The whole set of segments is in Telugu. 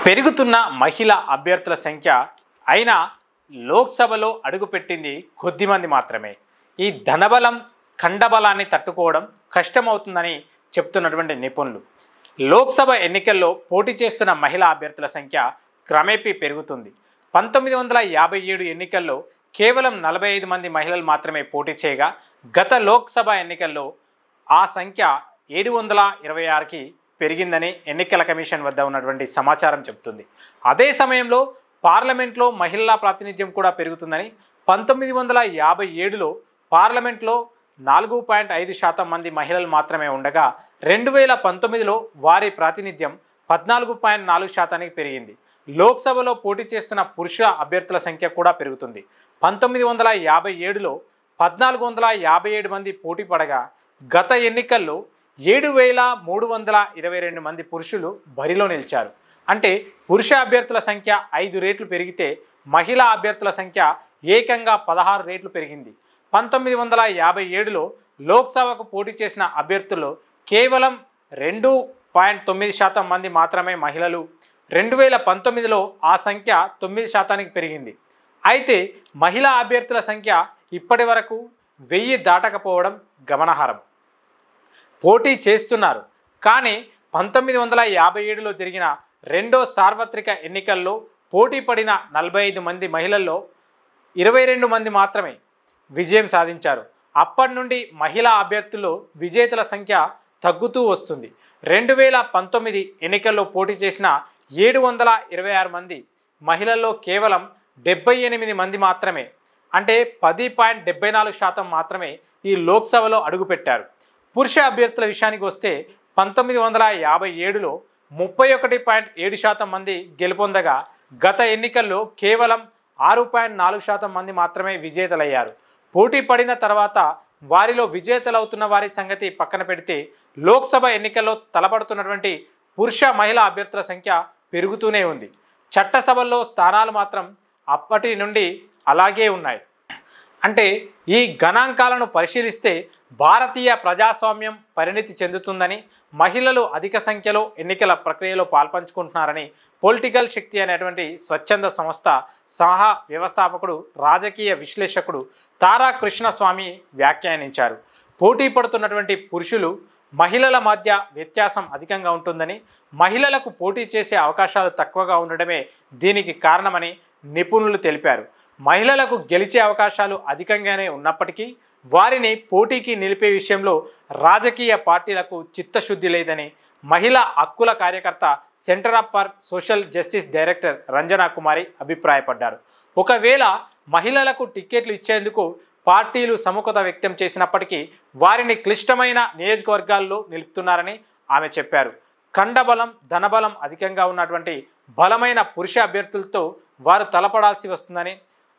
పెరుగుతున్న మహిళా అభ్యర్థుల సంఖ్య అయినా లోక్సభలో అడుగుపెట్టింది కొద్దిమంది మాత్రమే. ఈ ధనబలం ఖండబలాన్ని తట్టుకోవడం కష్టమవుతుందని చెప్తున్నటువంటి నిపుణులు. లోక్సభ ఎన్నికల్లో పోటీ చేస్తున్న మహిళా అభ్యర్థుల సంఖ్య క్రమేపీ పెరుగుతుంది. 1957 ఎన్నికల్లో కేవలం 45 మంది మహిళలు మాత్రమే పోటీ చేయగా గత లోక్సభ ఎన్నికల్లో ఆ సంఖ్య 726కి పెరిగిందని ఎన్నికల కమిషన్ వద్ద ఉన్నటువంటి సమాచారం చెబుతుంది. అదే సమయంలో పార్లమెంట్లో మహిళా ప్రాతినిధ్యం కూడా పెరుగుతుందని 1957లో పార్లమెంట్లో 4.5% మంది మహిళలు మాత్రమే ఉండగా 2019లో వారి ప్రాతినిధ్యం 14.4%కి పెరిగింది. లోక్సభలో పోటీ చేస్తున్న పురుష అభ్యర్థుల సంఖ్య కూడా పెరుగుతుంది. 1957లో 1457 మంది పోటీ పడగా గత ఎన్నికల్లో 7322 మంది పురుషులు బరిలో నిలిచారు. అంటే పురుష అభ్యర్థుల సంఖ్య 5 రెట్లు పెరిగితే మహిళా అభ్యర్థుల సంఖ్య ఏకంగా 16 రెట్లు పెరిగింది. 1957లో లోక్సభకు పోటీ చేసిన అభ్యర్థులు కేవలం 2.9% మంది మాత్రమే మహిళలు. 2019లో ఆ సంఖ్య 9%కి పెరిగింది. అయితే మహిళా అభ్యర్థుల సంఖ్య ఇప్పటి వరకు 1000 దాటకపోవడం గమనార్హం. పోటీ చేస్తున్నారు. కానీ 1957లో జరిగిన రెండో సార్వత్రిక ఎన్నికల్లో పోటీ పడిన 45 మంది మహిళల్లో 22 మంది మాత్రమే విజయం సాధించారు. అప్పటి నుండి మహిళా అభ్యర్థులు విజేతల సంఖ్య తగ్గుతూ వస్తుంది. 2019 ఎన్నికల్లో పోటీ చేసిన 726 మంది మహిళల్లో కేవలం 78 మంది మాత్రమే, అంటే 10.74% మాత్రమే ఈ లోక్సభలో అడుగుపెట్టారు. పురుష అభ్యర్థుల విషయానికి వస్తే 1957లో 31.7% మంది గెలుపొందగా గత ఎన్నికల్లో కేవలం 6.4% మంది మాత్రమే విజేతలయ్యారు. పోటీ పడిన తర్వాత వారిలో విజేతలవుతున్న వారి సంగతి పక్కన పెడితే లోక్సభ ఎన్నికల్లో తలపడుతున్నటువంటి పురుష మహిళా అభ్యర్థుల సంఖ్య పెరుగుతూనే ఉంది. చట్టసభల్లో స్థానాలు మాత్రం అప్పటి నుండి అలాగే ఉన్నాయి. అంటే ఈ గణాంకాలను పరిశీలిస్తే భారతీయ ప్రజాస్వామ్యం పరిణితి చెందుతుందని, మహిళలు అధిక సంఖ్యలో ఎన్నికల ప్రక్రియలో పాల్పంచుకుంటున్నారని పొలిటికల్ శక్తి అనేటువంటి స్వచ్ఛంద సంస్థ సహా వ్యవస్థాపకుడు రాజకీయ విశ్లేషకుడు తారా కృష్ణస్వామి వ్యాఖ్యానించారు. పోటీ పడుతున్నటువంటి పురుషులు మహిళల మధ్య వ్యత్యాసం అధికంగా ఉంటుందని, మహిళలకు పోటీ చేసే అవకాశాలు తక్కువగా ఉండడమే దీనికి కారణమని నిపుణులు తెలిపారు. మహిళలకు గెలిచే అవకాశాలు అధికంగానే ఉన్నప్పటికీ వారిని పోటీకి నిలిపే విషయంలో రాజకీయ పార్టీలకు చిత్తశుద్ధి లేదని మహిళా హక్కుల కార్యకర్త Centre for Social Justice director Ranjana Kumari అభిప్రాయపడ్డారు. ఒకవేళ మహిళలకు టిక్కెట్లు ఇచ్చేందుకు పార్టీలు సముఖత వ్యక్తం చేసినప్పటికీ వారిని క్లిష్టమైన నియోజకవర్గాల్లో నిలుపుతున్నారని ఆమె చెప్పారు. ఖండబలం ధనబలం అధికంగా ఉన్నటువంటి బలమైన పురుష అభ్యర్థులతో వారు తలపడాల్సి వస్తుందని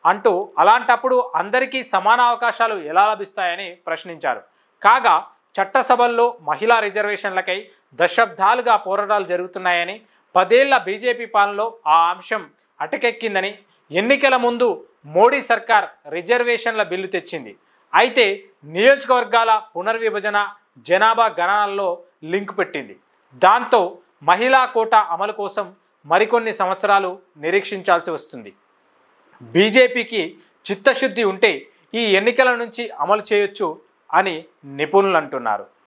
అంటూ అలాంటప్పుడు అందరికీ సమాన అవకాశాలు ఎలా లభిస్తాయని ప్రశ్నించారు. కాగా చట్టసభల్లో మహిళా రిజర్వేషన్లకై దశాబ్దాలుగా పోరాటాలు జరుగుతున్నాయని, 10 ఏళ్ల బీజేపీ పాలనలో ఆ అంశం అటకెక్కిందని, ఎన్నికల ముందు మోడీ సర్కార్ రిజర్వేషన్ల బిల్లు తెచ్చింది. అయితే నియోజకవర్గాల పునర్విభజన జనాభా గణనల్లో లింకు పెట్టింది. దాంతో మహిళా కోటా అమలు కోసం మరికొన్ని సంవత్సరాలు నిరీక్షించాల్సి వస్తుంది. బీజేపీకి చిత్తశుద్ధి ఉంటే ఈ ఎన్నికల నుంచి అమలు చేయొచ్చు అని నిపుణులు అంటున్నారు.